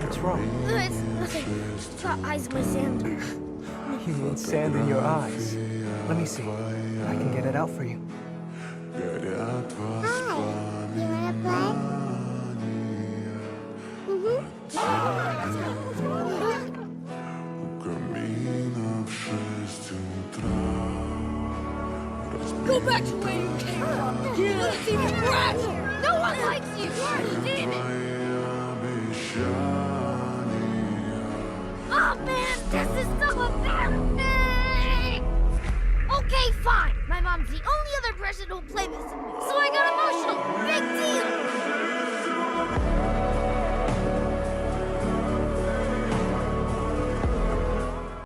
What's wrong? It's nothing. Got eyes in my sand. You need sand in your eyes. Let me see. I can get it out for you. Hi. You wanna play? Go back to where you came from. You little demon brat! No one likes you. You're a demon. Oh man, this is so embarrassing! Okay, fine. My mom's the only other person who'll play this with me, so I got emotional. Big deal!